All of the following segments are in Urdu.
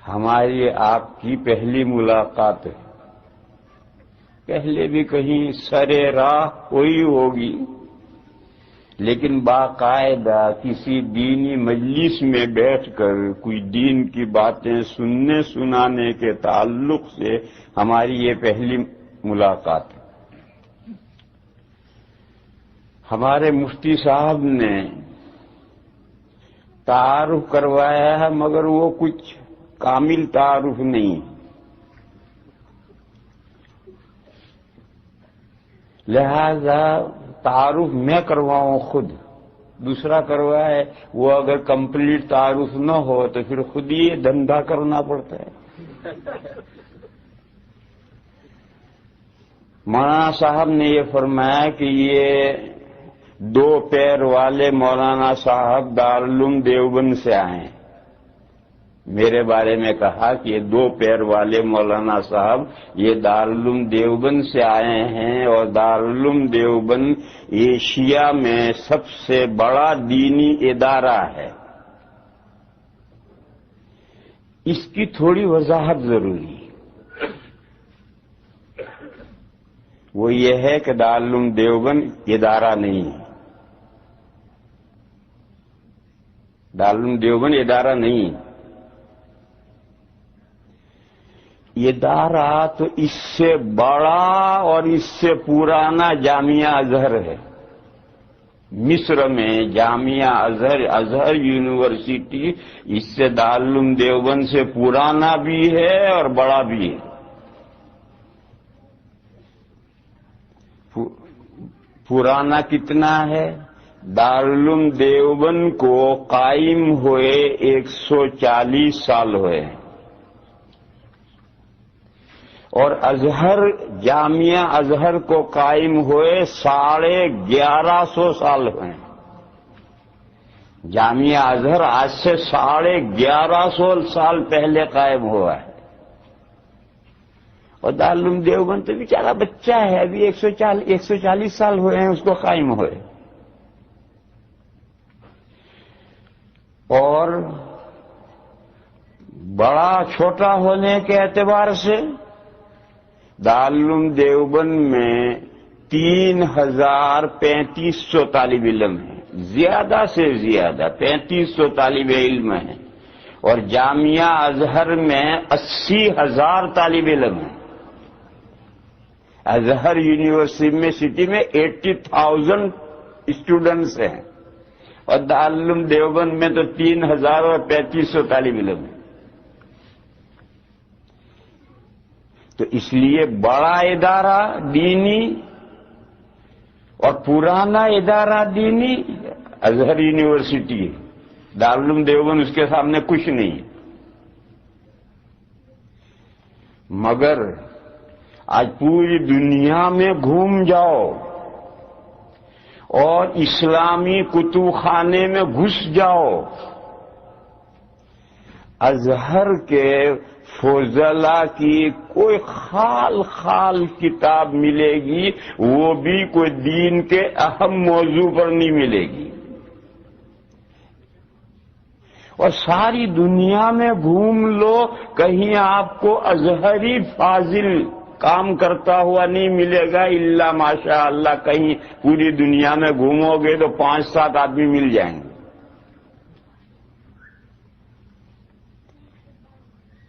ہماری آپ کی پہلی ملاقات ہے. پہلے بھی کہیں سرے راہ کوئی ہوگی، لیکن باقاعدہ کسی دینی مجلس میں بیٹھ کر کوئی دین کی باتیں سننے سنانے کے تعلق سے ہماری یہ پہلی ملاقات ہے. ہمارے مفتی صاحب نے تعارف کروایا ہے، مگر وہ کچھ کامل تعارف نہیں، لہذا تعارف میں کرواؤں خود، دوسرا کروائے، وہ اگر کمپلیٹ تعارف نہ ہو تو پھر خود ہی دھندا کرنا پڑتا ہے. مولانا صاحب نے یہ فرمایا کہ یہ 2 پیر والے مولانا صاحب دارالعلوم دیوبند سے آئے ہیں. میرے بارے میں کہا کہ یہ 2 پیر والے مولانا صاحب یہ دارالعلوم دیوبند سے آئے ہیں، اور دارالعلوم دیوبند ایشیا میں سب سے بڑا دینی ادارہ ہے. اس کی تھوڑی وضاحت ضروری ہے. وہ یہ ہے کہ دارالعلوم دیوبند ادارہ نہیں ہے. دارالعلوم دیوبند ادارہ نہیں ہے. ادارہ تو اس سے بڑا اور اس سے پرانا جامعہ ازہر ہے. مصر میں جامعہ ازہر یونیورسٹی اس سے دارالعلوم دیوبند سے پرانا بھی ہے اور بڑا بھی ہے. پرانا کتنا ہے؟ دارالعلوم دیوبند کو قائم ہوئے 140 سال ہوئے ہیں، اور ازہر جامعہ ازہر کو قائم ہوئے 1150 سال ہوئے ہیں. جامعہ ازہر آج سے 1150 سال پہلے قائم ہوا ہے، اور دارالعلوم دیوبند تو بیچارہ بچہ ہے، ابھی 140 سال ہوئے ہیں اس کو قائم ہوئے. اور بڑا چھوٹا ہونے کے اعتبار سے دارالعلوم دیوبند میں 3500 طالب علم ہیں، زیادہ سے زیادہ 3500 طالب علم ہیں، اور جامعہ ازہر میں 80,000 طالب علم ہیں. ازہر یونیورسٹی میں 80,000 اسٹوڈنٹس ہیں، اور دارالعلوم دیوبند میں تو 3,000 اور 3500 طالب علم ہیں. تو اس لیے بڑا ادارہ دینی اور پرانا ادارہ دینی ازہر یونیورسٹی ہے. دارالعلوم دیوبند اس کے سامنے کچھ نہیں ہے. مگر آج پوری دنیا میں گھوم جاؤ اور اسلامی کتب خانے میں گھس جاؤ، ازہر کے فضلاء کی کوئی خال کتاب ملے گی، وہ بھی کوئی دین کے اہم موضوع پر نہیں ملے گی. اور ساری دنیا میں گھوم لو، کہیں آپ کو ازہری فاضل کام کرتا ہوا نہیں ملے گا، الا ماشاء اللہ کہیں پوری دنیا میں گھومو گے تو 5-7 آدمی مل جائیں گے.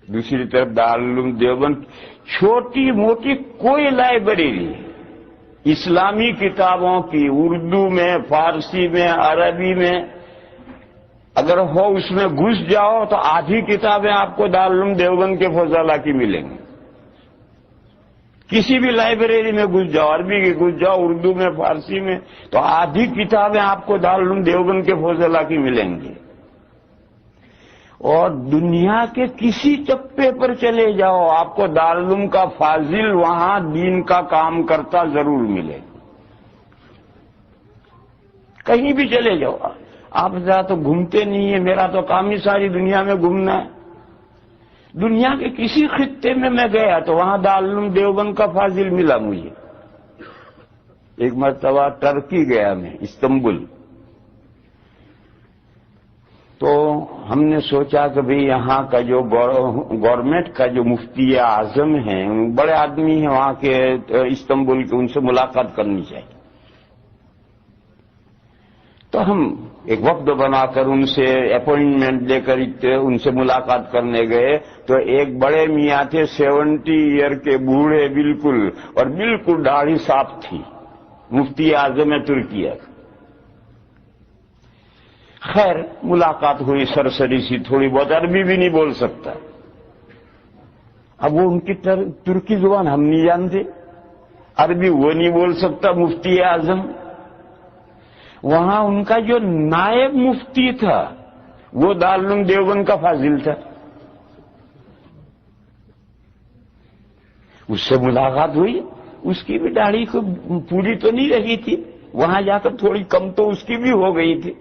دوسری طرف دارالعلوم دیوبند چھوٹی موٹی کوئی لائبریری اسلامی کتابوں کی اردو میں، فارسی میں، عربی میں اگر ہو، اس میں گھس جاؤ تو آدھی کتابیں آپ کو دارالعلوم دیوبند کے فضلاء کی ملیں گی. کسی بھی لائبریری میں گھس جاؤ، عربی کی گھس جاؤ، اردو میں، فارسی میں، تو آدھی کتابیں آپ کو دارالعلوم دیوبند کے فضلاء کی ملیں گی. اور دنیا کے کسی چپے پر چلے جاؤ، آپ کو دارالعلوم کا فاضل وہاں دین کا کام کرتا ضرور ملے. کہیں بھی چلے جاؤ. آپ ذرا تو گھومتے نہیں ہیں، میرا تو کام ہی ساری دنیا میں گھومنا ہے. دنیا کے کسی خطے میں میں گیا تو وہاں دارالعلوم دیوبند کا فاضل ملا مجھے. ایک مرتبہ ترکی گیا میں، استنبول. تو ہم نے سوچا کہ بھئی یہاں کا جو گورنمنٹ کا جو مفتی اعظم ہیں، بڑے آدمی ہیں وہاں کے استنبول کے، ان سے ملاقات کرنی چاہیے۔ تو ہم ایک وفد بنا کر ان سے اپوائنٹمنٹ لے کر ان سے ملاقات کرنے گئے، تو ایک بڑے میاں تھے 70 ایئر کے، بوڑھے بالکل، اور بالکل داڑھی صاف تھی، مفتی اعظم ترکیہ۔ خیر ملاقات ہوئی سرسری سی، تھوڑی بہت، عربی بھی نہیں بول سکتا۔ اب وہ ان کی ترکی زبان ہم نہیں جانتے، عربی وہ نہیں بول سکتا مفتی اعظم۔ وہاں ان کا جو نائب مفتی تھا وہ دارالعلوم دیوبند کا فاضل تھا، اس سے ملاقات ہوئی۔ اس کی بھی داڑھی کو پوری تو نہیں رہی تھی، وہاں جا کر تھوڑی کم تو اس کی بھی ہو گئی تھی۔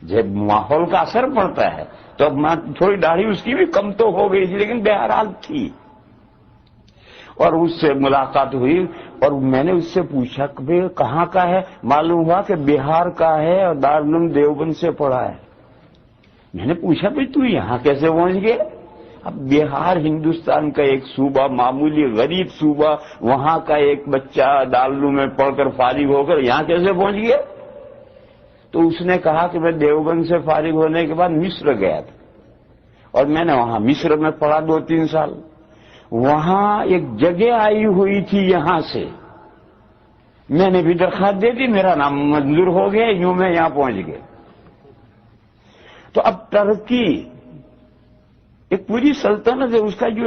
جب ماحول کا اثر پڑتا ہے تو اب تھوڑی داڑھی اس کی بھی کم تو ہو گئی تھی، لیکن بہرحال تھی۔ اور اس سے ملاقات ہوئی، اور میں نے اس سے پوچھا کہ بھئی کہاں کا ہے؟ معلوم ہوا کہ بہار کا ہے اور دارالعلوم دیوبند سے پڑھا ہے۔ میں نے پوچھا بھئی تو یہاں کیسے پہنچ گئے؟ اب بہار ہندوستان کا ایک صوبہ، معمولی غریب صوبہ، وہاں کا ایک بچہ دارالعلوم میں پڑھ کر فارغ ہو کر یہاں کیسے پہنچ گیا؟ تو اس نے کہا کہ میں دیوبند سے فارغ ہونے کے بعد مصر گیا تھا، اور میں نے وہاں مصر میں پڑھا 2-3 سال۔ وہاں ایک جگہ آئی ہوئی تھی یہاں سے، میں نے بھی درخواست دے دی، میرا نام منظور ہو گیا، یوں میں یہاں پہنچ گیا۔ تو اب ترکی ایک پوری سلطنت ہے، اس کا جو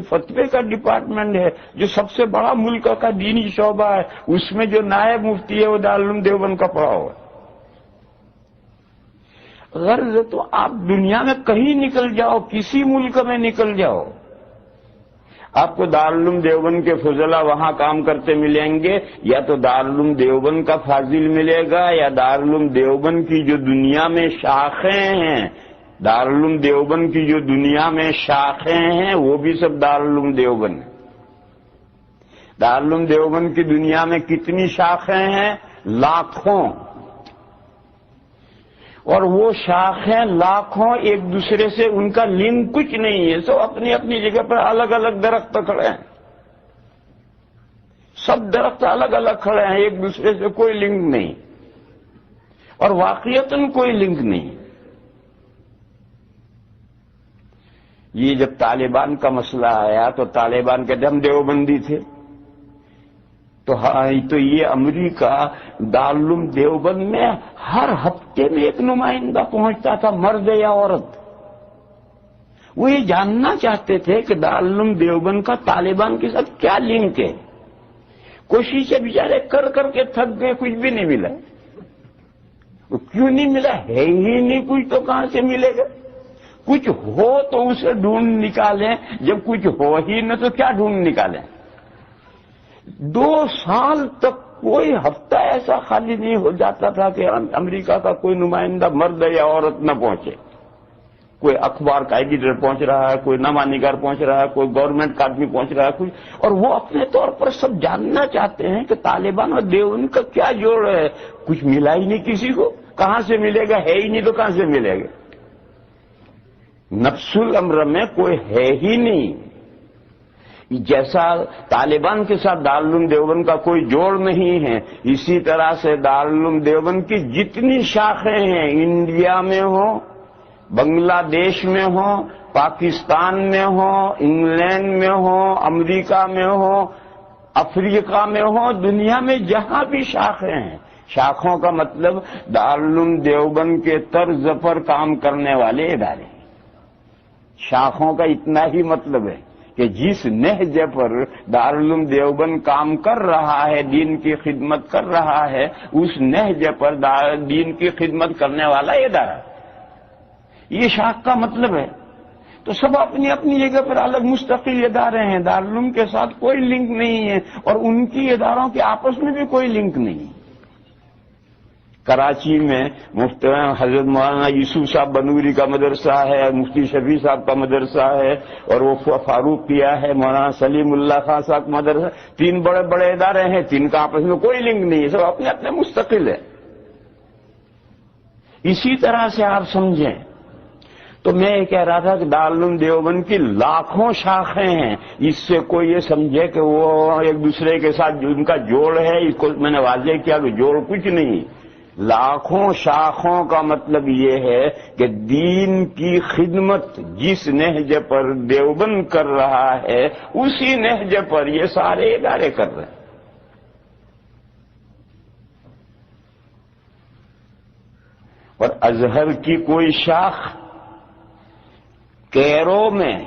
فتوے کا ڈپارٹمنٹ ہے، جو سب سے بڑا ملک کا دینی شعبہ ہے، اس میں جو نائب مفتی ہے وہ دارالعلوم دیوبند کا پڑھا ہوا ہے۔ غرض تو آپ دنیا میں کہیں نکل جاؤ، کسی ملک میں نکل جاؤ، آپ کو دارالعلوم دیوبند کے فضلاء وہاں کام کرتے ملیں گے، یا تو دارالعلوم دیوبند کا فاضل ملے گا، یا دارالعلوم دیوبند کی جو دنیا میں شاخیں ہیں، دارالعلوم دیوبند کی جو دنیا میں شاخیں ہیں وہ بھی سب دارالعلوم دیوبند ہیں۔ دارالعلوم دیوبند کی دنیا میں کتنی شاخیں ہیں؟ لاکھوں، اور وہ شاخیں لاکھوں، ایک دوسرے سے ان کا لنک کچھ نہیں ہے، سب اپنی اپنی جگہ پر الگ الگ درخت کھڑے ہیں، سب درخت الگ الگ کھڑے ہیں، ایک دوسرے سے کوئی لنک نہیں، اور واقعتاً کوئی لنک نہیں۔ یہ جب طالبان کا مسئلہ آیا تو طالبان کہتے ہم دیوبندی تھے، تو یہ امریکہ دارالعلوم دیوبند میں ہر ہفتے میں ایک نمائندہ پہنچتا تھا، مرد یا عورت۔ وہ یہ جاننا چاہتے تھے کہ دارالعلوم دیوبند کا طالبان کے ساتھ کیا لنک ہے۔ کوششیں بیچارے کر کر کے تھک گئے، کچھ بھی نہیں ملا۔ کیوں نہیں ملا؟ ہے ہی نہیں کچھ، تو کہاں سے ملے گا؟ کچھ ہو تو اسے ڈھونڈ نکالیں، جب کچھ ہو ہی نہ تو کیا ڈھونڈ نکالیں؟ 2 سال تک کوئی ہفتہ ایسا خالی نہیں ہو جاتا تھا کہ امریکہ کا کوئی نمائندہ مرد یا عورت نہ پہنچے۔ کوئی اخبار کا ایڈیٹر پہنچ رہا ہے، کوئی نامہ نگار پہنچ رہا ہے، کوئی گورنمنٹ کا آدمی پہنچ رہا ہے کچھ، اور وہ اپنے طور پر سب جاننا چاہتے ہیں کہ طالبان اور دیوبند کا کیا جوڑ ہے۔ کچھ ملا ہی نہیں کسی کو، کہاں سے ملے گا؟ ہے ہی نہیں تو کہاں سے ملے گا؟ نفس الامر میں کوئی ہے ہی نہیں۔ جیسا طالبان کے ساتھ دارالعلوم دیوبند کا کوئی جوڑ نہیں ہے، اسی طرح سے دارالعلوم دیوبند کی جتنی شاخیں ہیں، انڈیا میں ہوں، بنگلہ دیش میں ہوں، پاکستان میں ہوں، انگلینڈ میں ہوں، امریکہ میں ہوں، افریقہ میں ہوں، دنیا میں جہاں بھی شاخیں ہیں، شاخوں کا مطلب دارالعلوم دیوبند کے طرز پر کام کرنے والے ادارے ہیں۔ شاخوں کا اتنا ہی مطلب ہے کہ جس نہج پر دارالعلوم دیوبند کام کر رہا ہے، دین کی خدمت کر رہا ہے، اس نہج پر دین کی خدمت کرنے والا ادارہ، یہ شاخ کا مطلب ہے۔ تو سب اپنی اپنی جگہ پر الگ مستقل ادارے ہیں، دارالعلوم کے ساتھ کوئی لنک نہیں ہے، اور ان کی اداروں کے آپس میں بھی کوئی لنک نہیں ہے۔ کراچی میں مفتی حضرت مولانا یوسف صاحب بنوری کا مدرسہ ہے، مفتی شفیع صاحب کا مدرسہ ہے، اور وہ فاروق کیا ہے، مولانا سلیم اللہ خان صاحب کا مدرسہ، 3 بڑے بڑے ادارے ہیں، 3 کا آپس میں کوئی لنک نہیں ہے، سب اپنے اپنے مستقل ہے۔ اسی طرح سے آپ سمجھیں تو میں یہ کہہ رہا تھا کہ دارالعلوم دیوبند کی لاکھوں شاخیں ہیں، اس سے کوئی یہ سمجھے کہ وہ ایک دوسرے کے ساتھ ان کا جوڑ ہے، اس کو میں نے واضح کیا کہ جوڑ کچھ نہیں، لاکھوں شاخوں کا مطلب یہ ہے کہ دین کی خدمت جس نہج پر دیوبند کر رہا ہے اسی نہج پر یہ سارے ادارے کر رہے ہیں۔ اور ازہر کی کوئی شاخ کیرو میں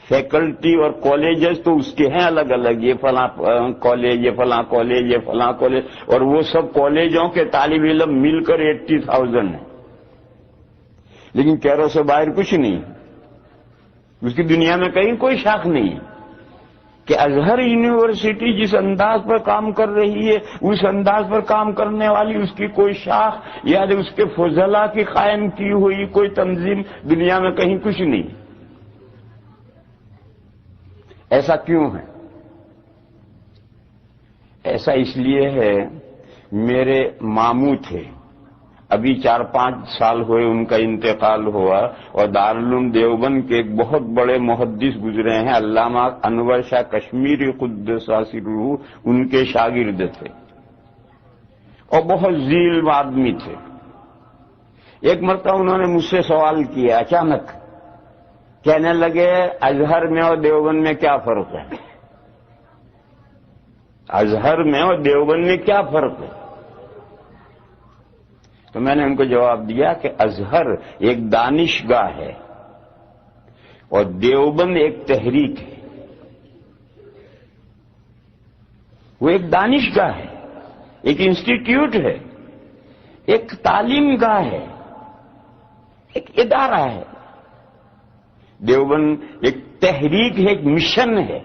فیکلٹی اور کالجز تو اس کے ہیں الگ الگ، یہ فلاں کالج، یہ فلاں کالج، یہ فلاں کالج، اور وہ سب کالجوں کے طالب علم مل کر 80,000 ہیں، لیکن کیرو سے باہر کچھ نہیں، اس کی دنیا میں کہیں کوئی شاخ نہیں کہ ازہر یونیورسٹی جس انداز پر کام کر رہی ہے اس انداز پر کام کرنے والی اس کی کوئی شاخ یا اس کے فضلاء کی قائم کی ہوئی کوئی تنظیم دنیا میں کہیں کچھ نہیں۔ ایسا کیوں ہے؟ ایسا اس لیے ہے، میرے ماموں تھے، ابھی 4-5 سال ہوئے ان کا انتقال ہوا، اور دارالعلوم دیوبند کے ایک بہت بڑے محدث گزرے ہیں علامہ انور شاہ کشمیری قدس سرہ، ان کے شاگرد تھے اور بہت ذیل آدمی تھے۔ ایک مرتبہ انہوں نے مجھ سے سوال کیا اچانک، کہنے لگے ازہر میں اور دیوبند میں کیا فرق ہے؟ ازہر میں اور دیوبند میں کیا فرق ہے؟ تو میں نے ان کو جواب دیا کہ ازہر ایک دانشگاہ ہے اور دیوبند ایک تحریک ہے۔ وہ ایک دانشگاہ ہے، ایک انسٹیٹیوٹ ہے، ایک تعلیم گاہ ہے، ایک ادارہ ہے۔ دیوبند ایک تحریک ہے، ایک مشن ہے،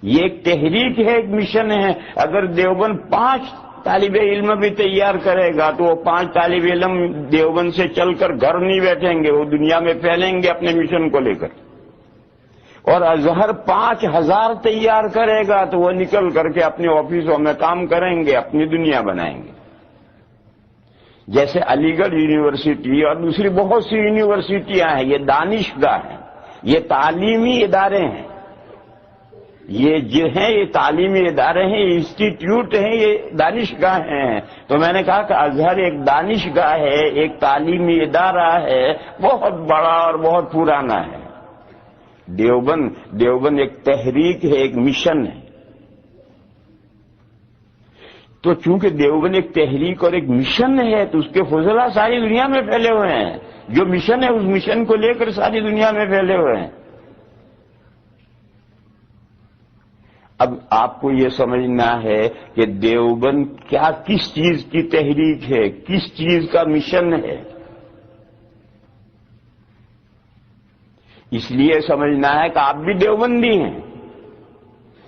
یہ ایک تحریک ہے، ایک مشن ہے۔ اگر دیوبند 5 طالب علم بھی تیار کرے گا تو وہ 5 طالب علم دیوبند سے چل کر گھر نہیں بیٹھیں گے، وہ دنیا میں پھیلیں گے اپنے مشن کو لے کر۔ اور ازہر 5,000 تیار کرے گا تو وہ نکل کر کے اپنے آفسوں میں کام کریں گے، اپنی دنیا بنائیں گے۔ جیسے علی گڑھ یونیورسٹی اور دوسری بہت سی یونیورسٹیاں ہیں، یہ دانشگاہ ہیں، یہ تعلیمی ادارے ہیں، یہ تعلیمی ادارے ہیں، یہ انسٹیٹیوٹ ہیں، یہ دانشگاہ ہیں۔ تو میں نے کہا کہ ازہر ایک دانشگاہ ہے، ایک تعلیمی ادارہ ہے، بہت بڑا اور بہت پرانا ہے۔ دیوبند ایک تحریک ہے، ایک مشن ہے۔ تو چونکہ دیوبند ایک تحریک اور ایک مشن ہے تو اس کے فضلاء ساری دنیا میں پھیلے ہوئے ہیں، جو مشن ہے اس مشن کو لے کر ساری دنیا میں پھیلے ہوئے ہیں۔ اب آپ کو یہ سمجھنا ہے کہ دیوبند کس چیز کی تحریک ہے، کس چیز کا مشن ہے۔ اس لیے سمجھنا ہے کہ آپ بھی دیوبندی ہیں،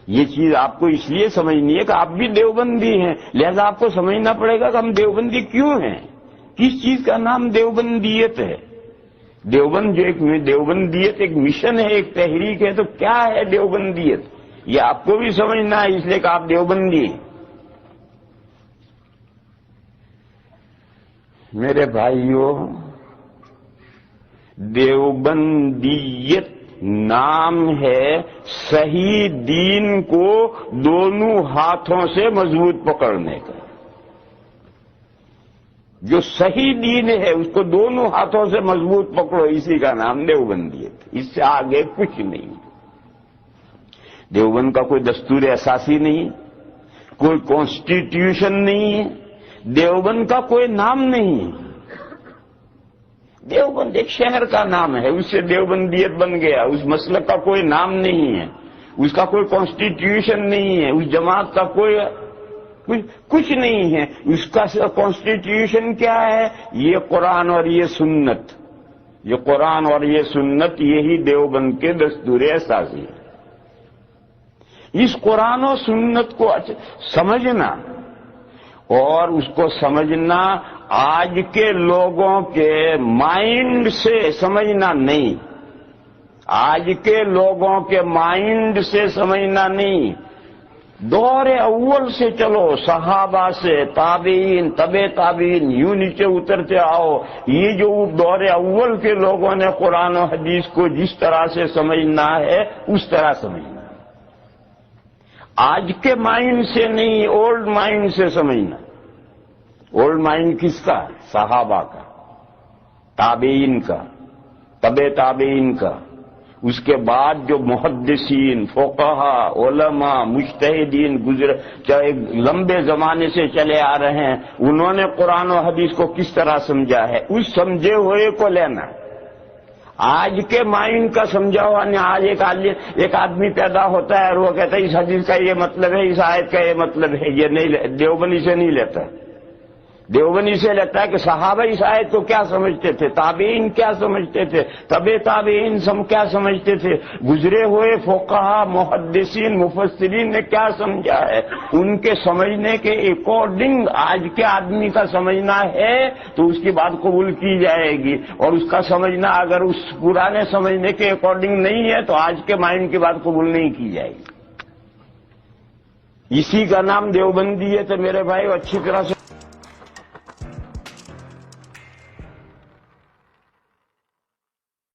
یہ چیز آپ کو اس لیے سمجھنی ہے کہ آپ بھی دیوبندی ہیں، لہذا آپ کو سمجھنا پڑے گا کہ ہم دیوبندی کیوں ہیں، کس چیز کا نام دیوبندیت ہے۔ دیوبند جو ایک دیوبندیت ایک مشن ہے، ایک تحریک ہے، تو کیا ہے دیوبندیت، یہ آپ کو بھی سمجھنا ہے، اس لیے کہ آپ دیوبندی ہیں۔ میرے بھائیوں، دیوبندیت نام ہے صحیح دین کو دونوں ہاتھوں سے مضبوط پکڑنے کا۔ جو صحیح دین ہے اس کو دونوں ہاتھوں سے مضبوط پکڑو، اسی کا نام دیوبندیت، اس سے آگے کچھ نہیں۔ دیوبند کا کوئی دستور اساسی نہیں، کوئی کانسٹیٹیوشن نہیں ہے، دیوبند کا کوئی نام نہیں ہے۔ دیوبند ایک شہر کا نام ہے، اس سے دیوبندیت بن گیا، اس مسلک کا کوئی نام نہیں ہے، اس کا کوئی کانسٹیٹیوشن نہیں ہے، اس جماعت کا کوئی کچھ نہیں ہے۔ اس کا کانسٹیٹیوشن کیا ہے؟ یہ قرآن اور یہ سنت، یہ قرآن اور یہ سنت، یہی دیوبند کے دستور اساسی ہے۔ اس قرآن و سنت کو سمجھنا اور اس کو سمجھنا آج کے لوگوں کے مائنڈ سے سمجھنا نہیں، آج کے لوگوں کے مائنڈ سے سمجھنا نہیں، دور اول سے چلو، صحابہ سے، تابعین، تبع تابعین، یوں نیچے اترتے آؤ. یہ جو دور اول کے لوگوں نے قرآن و حدیث کو جس طرح سے سمجھنا ہے اس طرح سمجھنا، آج کے مائنڈ سے نہیں، اولڈ مائنڈ سے سمجھنا. اولڈ مائنڈ کس کا؟ صحابہ کا، تابعین کا، تبع تابعین کا. اس کے بعد جو محدثین، فقہا، علماء، مجتہدین گزرے، چاہے لمبے زمانے سے چلے آ رہے ہیں، انہوں نے قرآن و حدیث کو کس طرح سمجھا ہے اس سمجھے ہوئے کو لینا. آج کے مائنڈ کا سمجھا ہوا نہیں. آج ایک آدمی پیدا ہوتا ہے اور وہ کہتا ہے اس حدیث کا یہ مطلب ہے، اس آیت کا یہ مطلب ہے. یہ نہیں، دیوبندی سے نہیں لیتا. دیوبندی سے لیتا ہے کہ صحابہ اس آیت کو کیا سمجھتے تھے، تابعین کیا سمجھتے تھے، تبع تابعین کیا سمجھتے تھے، گزرے ہوئے فقہا، محدثین، مفسرین نے کیا سمجھا ہے. ان کے سمجھنے کے اکارڈنگ آج کے آدمی کا سمجھنا ہے تو اس کی بات قبول کی جائے گی، اور اس کا سمجھنا اگر اس پرانے سمجھنے کے اکارڈنگ نہیں ہے تو آج کے مائنڈ کی بات قبول نہیں کی جائے گی. اسی کا نام دیوبندی ہے. تو میرے بھائی اچھی طرح سے